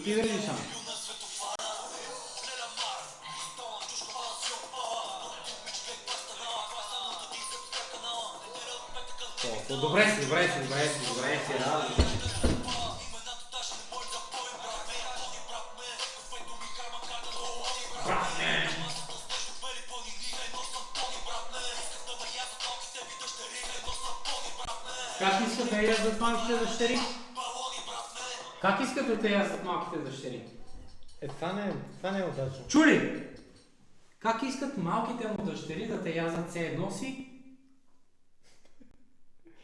ти държиш шанс. Добре си, радвам. Как искат да яздат малките дъщери? Как искат да те яздат малките дъщери? Това не е удачно. Чули! Как искат малките му дъщери да те яздат все едно си?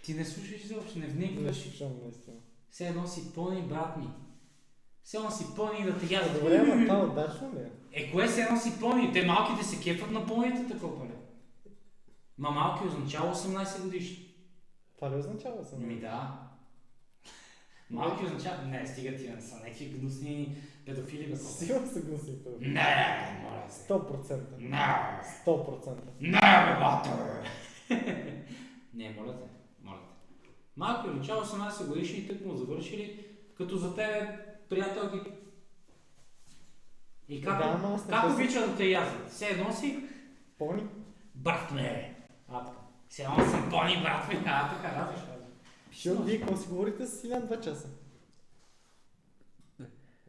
Ти не слушаш изобщо, не вникваш. Не слушам наистина. Все едно си пълни, брат ми. Все едно си пълни да те яздат. Добре, ама това удачно ли е? Кое все едно си пълни? Те малките се кефат на пълните такова, бе. Ма малки означава 18 годишни. Това ли означава съм? Ми да. Малки означава... Не, стига ти, не са някакви гнусни педофили бе. Сигурно са гнусни педофили. Не, моля се. 100%. Не. 100%. Не, бе, бато. Не, моля те. Малки означава 18 годишни и тък му завършили, като за тебе приятелки. И как обича да те яздат? Все едно си... Пони? Брат ме! Все едно съм пони, брат ми! Така, радваш. Вие какво си говорите с Илян 2 часа?